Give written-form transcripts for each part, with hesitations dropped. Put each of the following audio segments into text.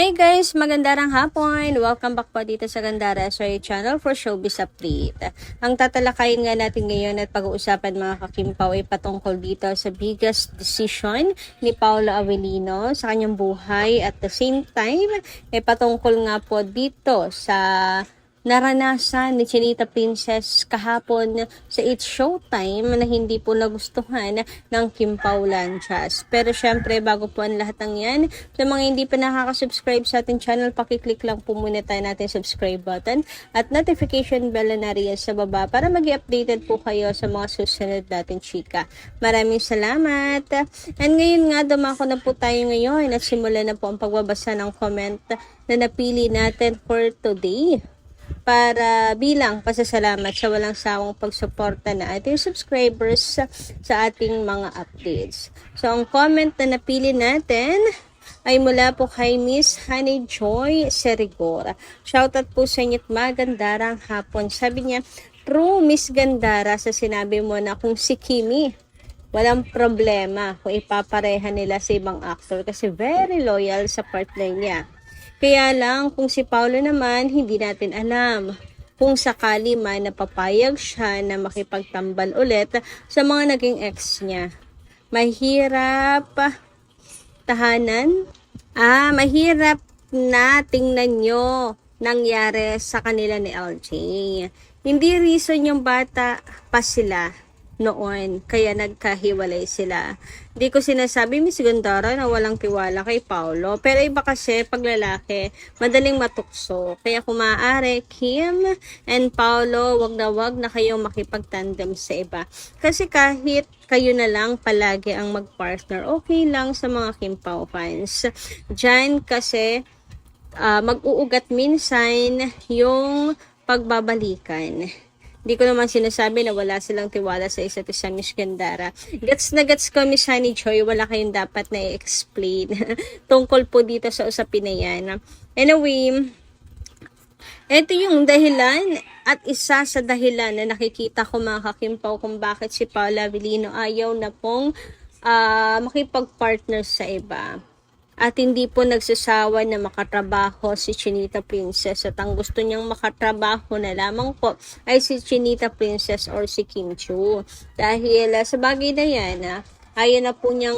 Hey guys, magandang hapon. Welcome back po dito sa Gandara Soy Channel for Showbiz Update. Ang tatalakayin nga natin ngayon at pag-uusapan mga kakimpaw ay patungkol dito sa biggest decision ni Paolo Avellino sa kanyang buhay at the same time ay patungkol nga po dito sa naranasan ni Chinita Princess kahapon sa It's Showtime na hindi po nagustuhan ng Kim Pao Lanchas. Pero syempre, bago po ang lahat ng yan, sa mga hindi pa nakaka-subscribe sa ating channel, pakiclick lang po muna tayo natin subscribe button at notification bell na nariyan sa baba para mag-updated po kayo sa mga susunod natin chika. Maraming salamat! And ngayon nga, dumako na po tayo ngayon at simulan na po ang pagbabasa ng comment na napili natin for today para bilang pasasalamat sa walang sawang pagsuporta na ating subscribers sa ating mga updates. So, ang comment na napili natin ay mula po kay Miss Honey Joy Serigora. Shoutout po sa inyo at magandarang hapon. Sabi niya, true Miss Gandara sa sinabi mo na kung si Kimi, walang problema kung ipapareha nila sa ibang actor kasi very loyal sa partner niya. Kaya lang, kung si Paolo naman, hindi natin alam kung sakali man napapayag siya na makipagtambal ulit sa mga naging ex niya. Mahirap tahanan? Mahirap na tingnan nyo nangyari sa kanila ni LJ. Hindi reason yung bata pa sila noon, kaya nagkahiwalay sila. Hindi ko sinasabi, Miss Gandara, na walang tiwala kay Paolo. Pero iba kasi, pag lalaki, madaling matukso. Kaya kung maaari, Kim and Paolo, wag na kayong makipagtandem sa iba. Kasi kahit kayo na lang palagi ang magpartner, okay lang sa mga Kim Pao fans. Diyan kasi, mag-uugat minsan yung pagbabalikan. Hindi ko naman sinasabi na wala silang tiwala sa isa't isa, Miss Gandara. Gets na gets ko, Miss Honey Joy, wala kayong dapat na i-explain tungkol po dito sa usapin na yan. Anyway, ito yung dahilan at isa sa dahilan na nakikita ko mga kakimpaw kung bakit si Paolo Avellino ayaw na pong makipag-partner sa iba. At hindi po nagsasawa na makatrabaho si Chinita Princess at ang gusto niyang makatrabaho na lamang po ay si Chinita Princess or si Kim Chiu. Dahil sa bagay na yan, ayaw na po niyang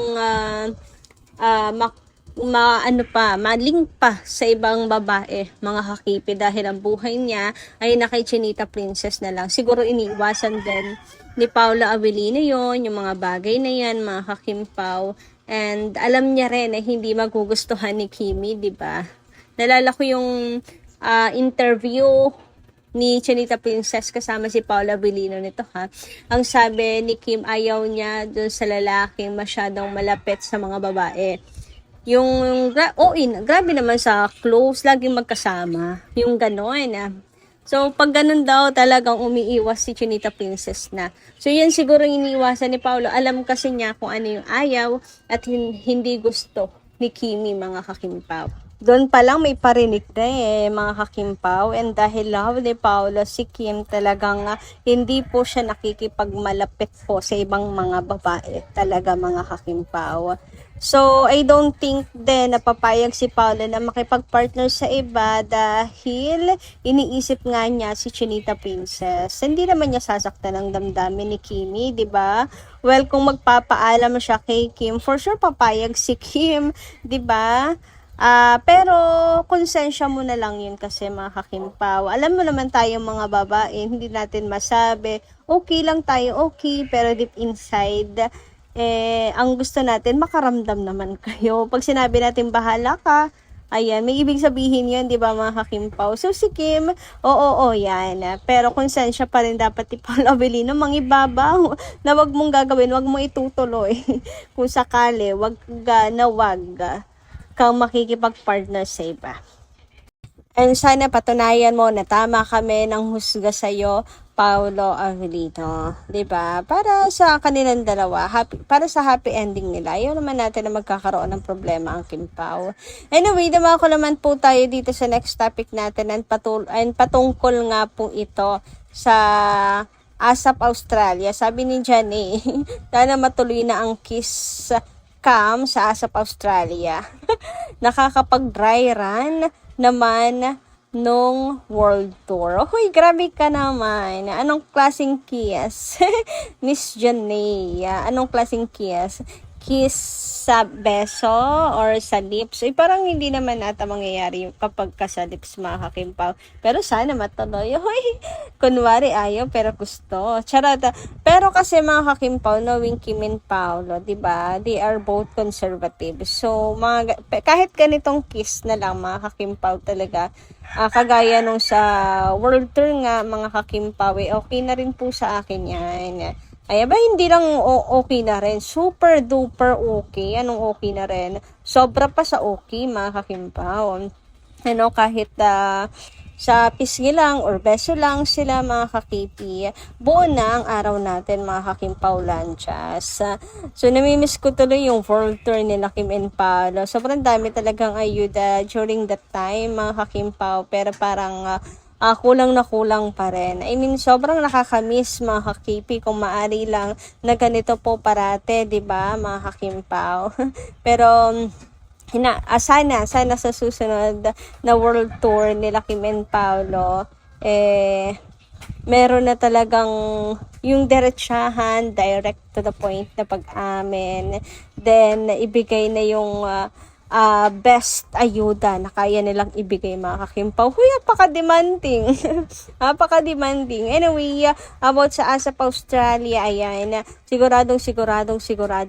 malink pa sa ibang babae, mga kakipi, dahil ang buhay niya ay na kay Chinita Princess na lang. Siguro iniiwasan din ni Paolo Avellino yon, yung mga bagay na yan, mga kakimpaw. And alam niya rin na hindi magugustuhan ni Kimi, di ba? Nalala ko yung interview ni Chinita Princess kasama si Paolo Avellino nito ha. Ang sabi ni Kim, ayaw niya dun sa lalaking masyadong malapit sa mga babae. Yung grabe naman sa close, laging magkasama. Yung gano'n. So, pag ganun daw, talagang umiiwas si Chinita Princess na. So, yan siguro iniiwasan ni Paolo. Alam kasi niya kung ano yung ayaw at hindi gusto ni Kimi, mga kakimpaw. Doon pa lang may parinig na mga kakimpaw. And dahil love ni Paolo, si Kim talagang hindi po siya nakikipagmalapit po sa ibang mga babae. Talaga mga kakimpaw. So, I don't think din napapayag si Paolo na makipag-partner sa iba dahil iniisip nga niya si Chinita Princess. Hindi naman niya sasaktan ang damdamin ni Kimi, di ba? Well, kung magpapaalam siya kay Kim, for sure papayag si Kim, di ba? Pero konsensya mo na lang yun kasi mga kakimpaw. Alam mo naman tayo mga babae, hindi natin masabi, okay lang tayo, okay, pero deep inside, ang gusto natin, makaramdam naman kayo. Pag sinabi natin bahala ka, ayan, may ibig sabihin yun, di ba mga kakimpaw? So si Kim, oo, yan. Pero konsensya pa rin dapat ni Paolo Avellino, mangibabaw na wag mong gagawin, wag mong itutuloy. Kung sakali, wag kang makikipag-partner sa iba. And sana patunayan mo na tama kami ng husga sa'yo, Paolo Avellino. Diba? Para sa kanilang dalawa, para sa happy ending nila. Ayaw naman natin na magkakaroon ng problema ang Kim Pao. Anyway, dumako naman po tayo dito sa next topic natin and patungkol nga po ito sa ASAP Australia. Sabi ni Jenny, sana matuloy na ang kiss scam sa ASAP Australia. Nakakapag-dry run naman nung World Tour. Hoy, grabe ka naman. Anong klaseng kiss? Miss Janay, anong klaseng kiss? Kiss sa beso or sa lips? Eh, parang hindi naman ata mangyayari kapag ka sa lips, mga kakimpaw. Pero sana matuloy. Hoy, kunwari ayaw pero gusto. Charot. Pero kasi mga kakimpaw, knowing Kim and Paolo, diba? They are both conservative. So, kahit ganitong kiss na lang, mga kakimpaw talaga, kagaya nung sa World Tour nga, mga kakimpaw, okay na rin po sa akin yan. Ay, ba, hindi lang okay na rin. Super duper okay. Anong okay na rin? Sobra pa sa okay, mga kakimpaw. Ano, kahit sa pisngi lang or beso lang sila, mga kakipi, buo na ang araw natin, mga kakimpaw lanchas. So, namimiss ko tuloy yung World Tour nila Kim and Paolo. Sobrang dami talagang ayuda during that time, mga kakimpaw. Pero parang kulang na kulang pa rin. I mean, sobrang nakakamiss, mga kakipi, kung maari lang na ganito po parate, di ba, mga kakimpaw. Pero sana sa susunod na World Tour nila Kim and Paolo, meron na talagang yung diretsahan, direct to the point na pag-amin. Then, ibigay na yung best ayuda na kaya nilang ibigay, mga kakimpaw. Huy, napaka-demanding. Napaka-demanding. Anyway, about sa ASAP Australia, ayan, sigurado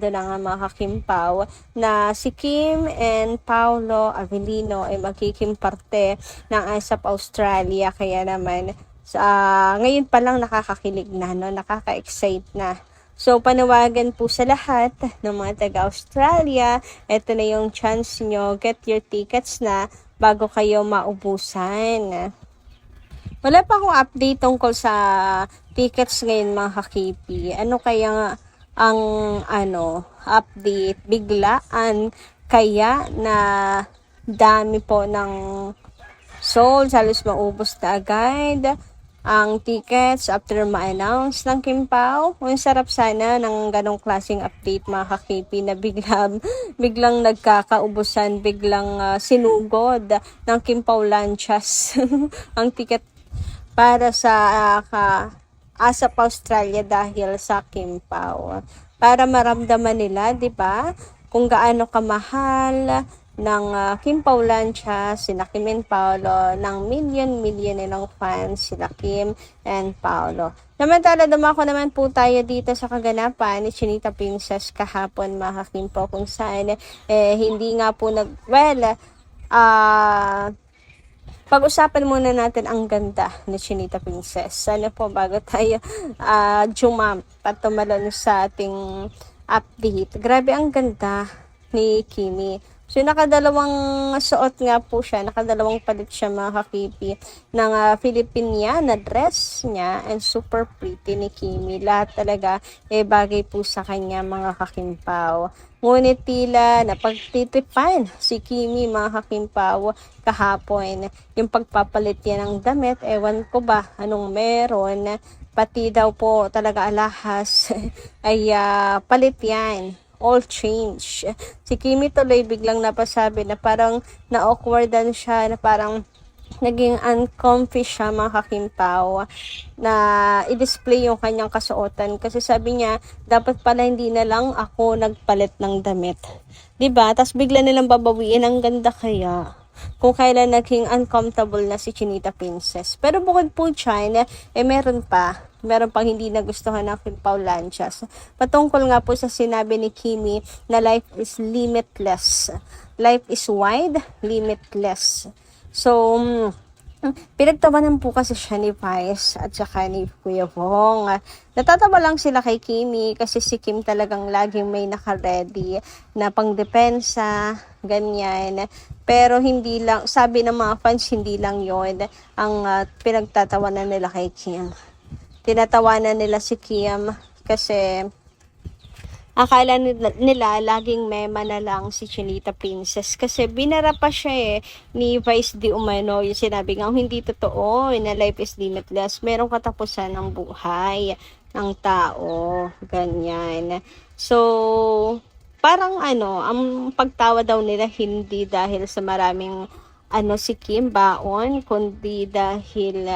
na nga, mga kakimpaw, na si Kim and Paolo Avellino ay magiging parte ng ASAP Australia. Kaya naman, ngayon pa lang nakakakilig na, no? Nakaka-excite na. So, panawagan po sa lahat ng mga taga-Australia. Ito na yung chance nyo. Get your tickets na bago kayo maubusan. Wala pa akong update tungkol sa tickets ngayon, mga kakipi. Ano kaya ang update? Biglaan kaya na dami po ng sold, halos maubos na agad ang tickets after ma-announce ng Kim Pao. Ang sarap sana ng ganong klaseng update, mga kakipi, na biglang nagkakaubusan, biglang sinugod ng Kim Pao Lanchas ang ticket para sa ASAP Australia dahil sa Kim Pao. Para maramdaman nila, di ba, kung gaano kamahal ng Kim Pao Lanchas, sina Kim and Paolo, ng million nilang fans, sila Kim and Paolo. Samantala, dumako naman po tayo dito sa kaganapan ni Chinita Princess kahapon, mga Kim po, kung saan hindi nga po pag-usapan muna natin ang ganda ni Chinita Princess. Sana po bago tayo jump at tumalon sa ating update. Grabe ang ganda ni Kimi. So, nakadalawang suot nga po siya, nakadalawang palit siya, mga kakipi, ng Filipiniana dress niya, and super pretty ni Kimi. Lahat talaga bagay po sa kanya, mga kakimpaw. Ngunit tila napagtitipan si Kimi, mga kakimpaw, kahapon. Yung pagpapalit niya ng damit, ewan ko ba anong meron, pati daw po talaga alahas ay palit yan. All change. Si Kimi tuloy biglang napasabi na parang na-awkwardan siya, na parang naging uncomfy siya, mga kakimpaw, na i-display yung kanyang kasuotan. Kasi sabi niya, dapat pala hindi na lang ako nagpalit ng damit. Diba? Tapos bigla nilang babawiin. Ang ganda kaya kung kailan naging uncomfortable na si Chinita Princess. Pero bukod po dyan, meron pang hindi nagustuhan ng Kim Pao Lanchas. Patungkol nga po sa sinabi ni Kimi na life is limitless. Life is wide, limitless. So, pinagtawanan po kasi siya ni Vice at saka ni Kuya Bong. Natatawa lang sila kay Kimi kasi si Kim talagang laging may naka-ready na pangdepensa, ganyan. Pero hindi lang, sabi ng mga fans, hindi lang yon ang pinagtatawanan nila kay Kim. Tinatawanan nila si Kim kasi akala nila laging mema na lang si Chinita Princess kasi binara pa siya ni Vice Di Umano. Yung sinabi nga, hindi totoo na life is limitless, merong katapusan ng buhay ng tao, ganyan. So, parang ang pagtawa daw nila hindi dahil sa maraming si Kim baon, kundi dahil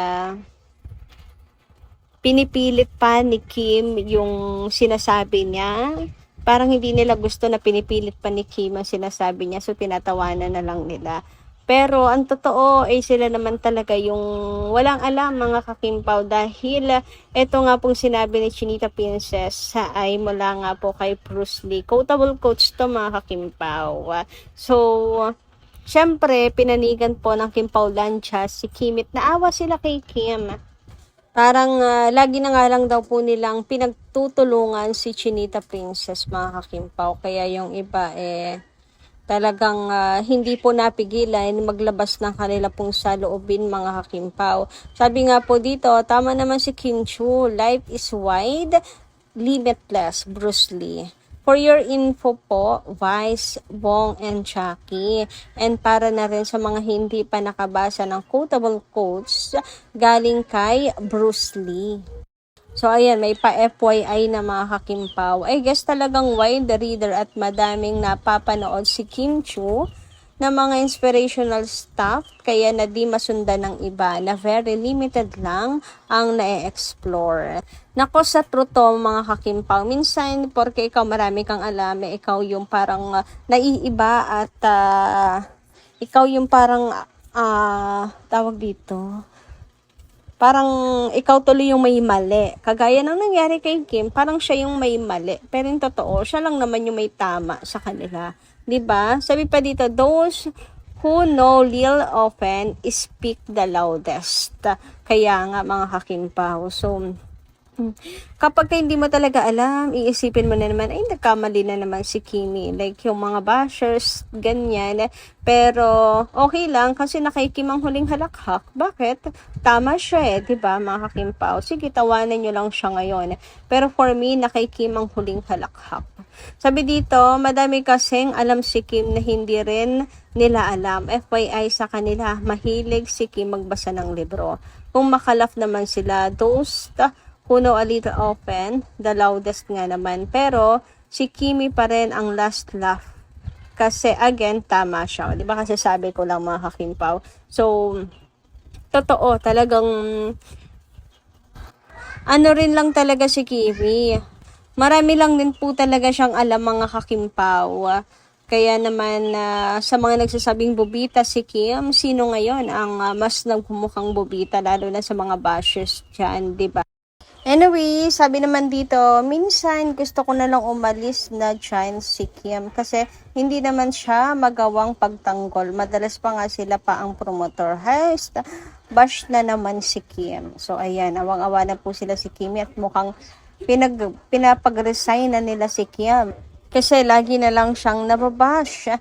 pinipilit pa ni Kim yung sinasabi niya. Parang hindi nila gusto na pinipilit pa ni Kim ang sinasabi niya, so tinatawanan na lang nila. Pero ang totoo ay sila naman talaga yung walang alam mga kakimpaw, dahil ito nga pong sinabi ni Chinita Princess ay mula nga po kay Bruce Lee. Quotable quotes to mga kakimpaw. So, syempre, pinanigan po ng Kimpaw Lancha si Kimit. Naawa sila kay Kim. Parang lagi na nga lang daw po nilang pinagtutulungan si Chinita Princess mga kakimpaw. Kaya yung iba talagang hindi po napigilan maglabas ng kanila pong saloobin mga kakimpaw. Sabi nga po dito, tama naman si Kim Chu, life is wide, limitless, Bruce Lee. For your info po, Vice, Bong, and Chucky. And para na rin sa mga hindi pa nakabasa ng quotable quotes galing kay Bruce Lee. So ayan, may pa-FYI na mga kakimpaw. I guess talagang wide reader at madaming napapanood si Kim Chu na mga inspirational stuff, kaya na di masundan ng iba, na very limited lang ang na-explore. Nako, sa true to mga kakimpaw, minsan porke ikaw marami kang alam, ikaw yung parang naiiba at ikaw yung parang tawag dito, parang ikaw tuloy yung may mali. Kagaya ng nangyari kay Kim, parang siya yung may mali. Pero yung totoo, siya lang naman yung may tama sa kanila. 'Di ba? Sabi pa dito, those who know Lil often speak the loudest. Kaya nga mga kakimpaw. So, kapag hindi mo talaga alam, iisipin mo na naman, ay nagkamali na naman si Kimi. Like yung mga bashers, ganyan. Pero okay lang kasi nakaikim ang huling halakhak. Bakit? Tama siya diba mga kakimpaw? Sige, tawanan nyo lang siya ngayon. Pero for me, nakaikim ang huling halakhak. Sabi dito, madami kasing alam si Kim na hindi rin nila alam. FYI sa kanila, mahilig si Kim magbasa ng libro. Kung makalaf naman sila, those who know a little often, the loudest nga naman. Pero, si Kimi pa rin ang last laugh. Kasi, again, tama siya. Di ba kasi sabi ko lang mga kakimpaw. So, totoo, talagang, rin lang talaga si Kimi. Marami lang din po talaga siyang alam mga kakimpaw. Kaya naman, sa mga nagsasabing bobita si Kim, sino ngayon ang mas nagmumukhang bobita, lalo na sa mga bashers dyan, di ba? Anyway, sabi naman dito, minsan gusto ko na lang umalis na dyan si Kim kasi hindi naman siya magawang pagtanggol. Madalas pa nga sila pa ang promotor. Haste, bash na naman si Kim. So ayan, awang-awa na po sila si Kim at mukhang pinapag-resign na nila si Kim. Kasi lagi na lang siyang nababash.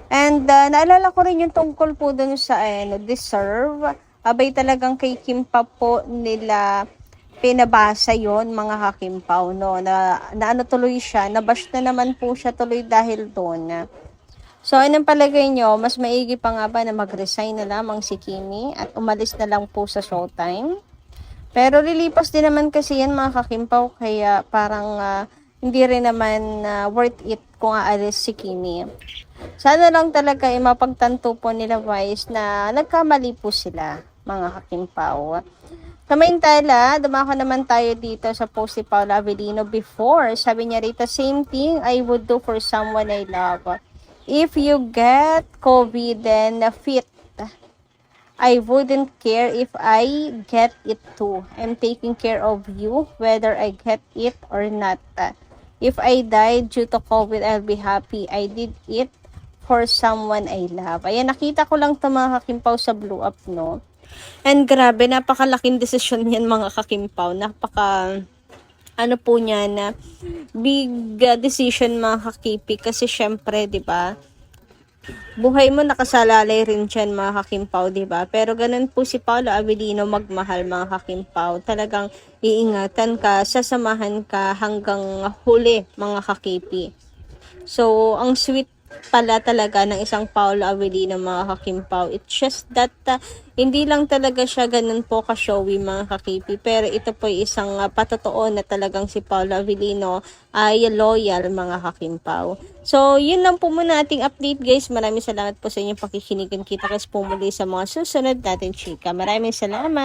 And naalala ko rin yung tungkol po dun sa deserve. Abay talagang kay Kim pa po nila pinabasa yon mga kakimpaw, no, na ano tuloy siya, nabash na naman po siya tuloy dahil doon. So, anong palagay nyo? Mas maigi pa nga ba na mag-resign na lamang si Kimi at umalis na lang po sa Showtime? Pero lilipas din naman kasi yan mga kakimpaw, kaya parang hindi rin naman worth it kung aalis si Kimi. Sana lang talaga mapagtanto po nila Vice na nagkamali po sila mga kakimpaw. Samantala, dumako naman tayo dito sa post ni Paula Avellino before. Sabi niya rito, same thing I would do for someone I love. If you get COVID then fit, I wouldn't care if I get it too. I'm taking care of you whether I get it or not. If I died due to COVID, I'll be happy I did it for someone I love. Ayan, nakita ko lang ito mga kakimpaw sa Blue Up, no? And grabe, napakalaking desisyon yan mga kakimpaw. Ano po niya na big decision mga kakipi. Kasi syempre, di ba, buhay mo nakasalalay rin dyan mga kakimpaw, di ba? Pero ganun po si Paula Avellino magmahal mga kakimpaw. Talagang iingatan ka, sasamahan ka hanggang huli mga kakipi. So, ang sweet pala talaga ng isang Paolo Avellino mga kakimpaw. It's just that hindi lang talaga siya ganun po ka-showy mga kakipi. Pero ito po ay isang patotoo na talagang si Paolo Avellino ay loyal mga kakimpaw. So, yun lang po muna ating update guys. Maraming salamat po sa inyong pakikinig. Kita-kits po muli sa mga susunod natin chika. Maraming salamat.